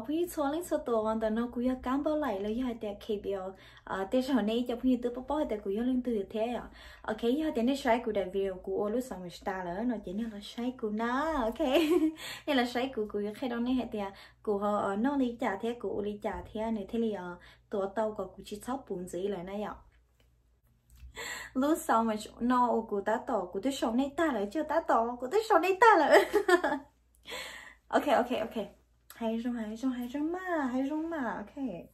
พี่ชวนเล่นสตัววันแต่น้องกูอยากการบ่ไหลเลยอยากแต่เคเบียวแต่ตอนนี้จะพี่ตัวป๊อแต่กูอยากเล่นตัวเท่อะโอเคอยากแต่เนี่ยใช้กูได้วิดีโอกูโอ้รู้สมัยสตาร์แล้วน้องจะเนี่ยเราใช้กูนะโอเคเนี่ยเราใช้กูอยากแค่ตอนนี้ให้แต่กูน้องลิจ่าเท่กูลิจ่าเท่เนี่ยเท่เลยตัวเต่ากับกูชิชอบปุ่นสีเลยนะอ่ะรู้สมัยน้องกูตาต่อกูตัวชอบในตาเลยเจ้าตาต่อกูตัวชอบในตาเลยโอเค还中嘛，OK。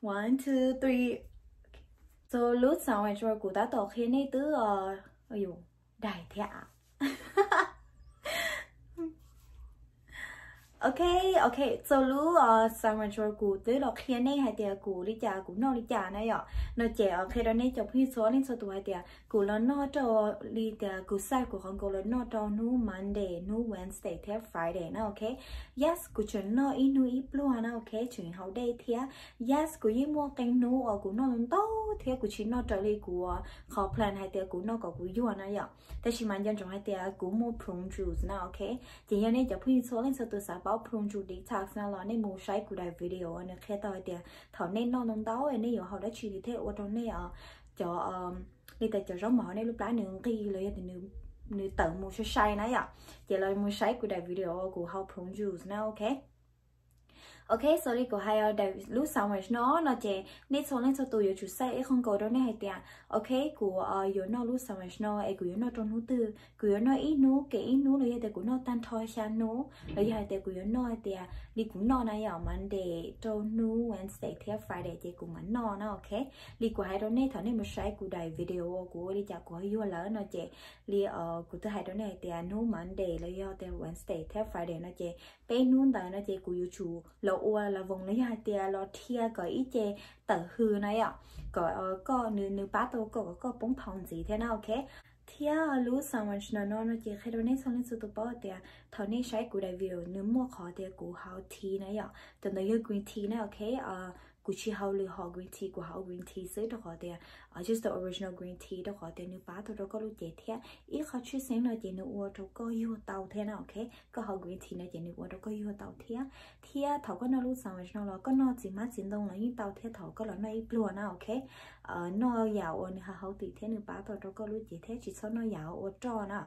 One, two, three. So lúc sau này rồi cụ ta tổ khi này từ ơi dụ đại thế ạ. Ok, so lúc sau này rồi cụ tới là khi này hay tiệt cụ đi chả cụ nô đi chả này ạ, nó trẻ khi đó này chụp hình số lên số tuổi tiệt cụ là nó cho đi tiệt cụ sai cụ không cụ là nó cho nu Monday, nu Wednesday, thế Friday nó ok, yes cụ chuẩn nó ít nu ít luôn nó ok, chuẩn hậu đây thế, yes cụ yên mua canh nu ở cụ nó lớn to thế cụ chỉ nó trở đi cụ khó plan hay tiệt cụ nó có cụ yuan này ạ,แต่ชิมันยันจงให้tiệt cụ mua prune juice nó ok, chỉ như này chụp hình số lên số tuổi sao bảo prune juice detox nó là nên mua sai cụ đại video này khi tao tiệt thảo nên nó nông táo này nhiều họ đã chỉ thế ở trong này cho đi tại cho giống mỏ này lúc lá nướng kỳเลยthì nướng tự mua sai này ạ chỉ là mua sai của đại video của how prune juice nó ok ok sorry của hai đại lúc sau mà nó chỉ nét số lên số tuổi chủ sai không có đâu này hay tiệt ok của yếu nó lúc sau mà nó của yếu nó trong nút từ của yếu nó ít nút cái ít nút rồi thì của nó tan thôi sang nút rồi hay thì của yếu nó thì đi cũng nó này ở Monday trong nút Wednesday thứ Friday thì cũng mình nó ok đi của hai đó này thằng này một sai của đại video của đi chợ của yếu lớn nó chỉ đi của thứ hai đó này thì nút Monday rồi thì Wednesday thứ Friday nó chỉ bé nút tại nó chỉ của yếu chủ là vùng này hai tia lo thia có ít chè tử hư này ạ có nửa bát tô có bông thòng gì thế nào ok thia lú sao mà nó chỉ khi đó nên xong lên số bao tia thằng này sai của đại biểu nếu mua khó tia của hào tea này ạ từ này green tea này ok của chị hào lừa họ green tea của hào green tea sữa đó khó tia just the original green tea đó khó tia nửa bát tô đó có lúc chè thia ít khó chút xíu nữa chè nửa uo đâu có yêu tàu thế nào ok có hào green tea này chè nửa uo đâu có yêu tàu thia thảo có nó lúc sao mà nó là có nó chỉ mát chỉ đông là như tàu thia thảo có là nó ít luôn nào ok nó giàu ở hà hậu tỷ thế nửa bát tô đó có lúc chè thế chỉ số nó giàu ở trò nè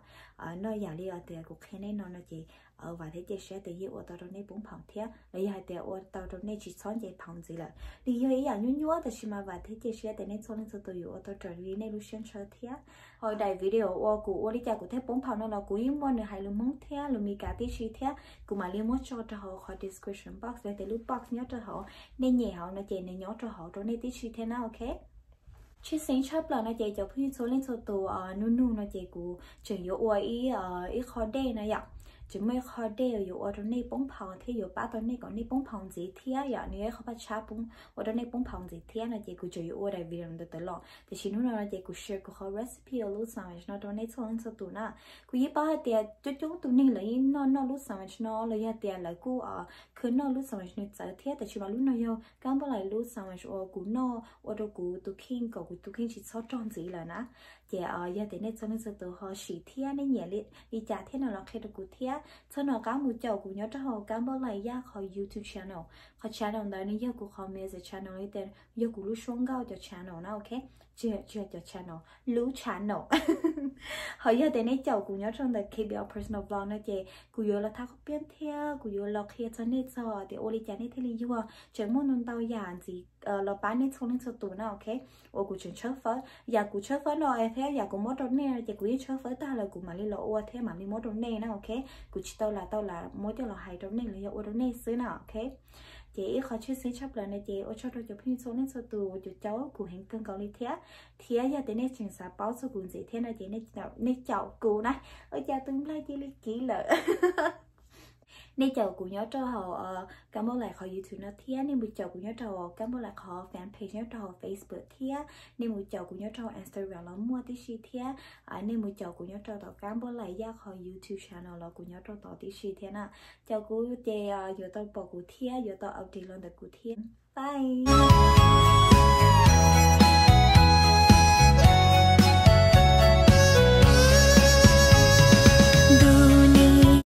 nó giàu đi ở tiền của khen này nó chỉ ở vài thế sẽ tự nhiên ở tàu đó này 4 pound thế lấy hai tiền ở tàu đó này chỉ số chạy pound gì là đi hơi à nhúaแต่ mà vài thế sẽแต่ này số lên số tự nhiên ở tàu trở đi này lúc sáng chơi thế hồi đại video ở của đi chợ của thế 4 pound nó là của yên mua nữa hay luôn món thế luôn mi cả tí xí thế của mà liên mua cho họ khỏi description box để từ lúc box nhớ cho họ nên nhẹ họ nó chạy này nhớ cho họ trong này tí xí thế nào ok chị sinh chấp là nó chạy cho phi số lên số tổ nu nó chạy của chỉ có ý khó đê này ạ chỉ mới khó đê ở trong này 4 pound thì ở ba trong này còn này 4 pound gì thế ạ nếu không bắt chắp ở trong này 4 pound gì thế nó chạy của chỉ ở đây video được tới lo thì chỉ nó chạy của share của họ recipe ở lúc sau nó trong này số lên số tổ nè của ý ba thì chúng tụi mình lấy nó lúc sau nó lấy tiền lại của cứ nó lúc sau nó chạy thếแต่ chỉ mà lúc nó yêu cán bộ lại lúc sau nó của nó ở đâu của tụi king của tụi king chỉ số tròn gì là nè chị giờ thì nên cho nên sự tự họ xỉ thiên nên nhẹ liệt đi trả thế nào là khi được cụ thiên cho nó cá một chậu của nhớ cho họ cá bao lại ra khỏi YouTube channel họ channel đó nên giờ của họ mới sẽ channel ấy tên giờ của lúc xuống cao cho channel nào ok chưa cho channel lú channel họ giờ thì nên chậu của nhớ trong the KBL personal vlog nó chị của giờ là thao biến theo của giờ là khi cho nên cho thì ô đi trả nên thế lý do chỉ muốn nâng tao giản gì là bán nên xong nên số tủ nào ok ô của chuyện chớp phớt giờ của chớp phớt rồi thế giờ của mốt trong này chỉ của chớp phớt ta là của mà đi lộ ô thế mà đi mốt trong này nào ok của chị tao là mốt cho là hai trong này là ô trong này xứ nào ok chị khó chia sẻ chấp là này chị ở cho tôi chụp hình số nên số tủ cho cháu của hình cân cầu lý thế giờ tới này chuyện xã báo số cùng gì thế này chị nên chậu cụ này ở cha tương lai chỉ lý kỹ lợi nên chào của nhớ cho họ cảm ơn lại họ YouTube nó thía nên một chào của nhớ cho cảm ơn lại họ fanpage nhớ cho họ Facebook thía nên một chào của nhớ cho Instagram là mua tí xí thía nên một chào của nhớ cho tao cảm ơn lại ra họ YouTube channel là của nhớ cho tao tí xí thía nè chào của chị giờ tao bỏ của thía giờ tao update lên được của thía bye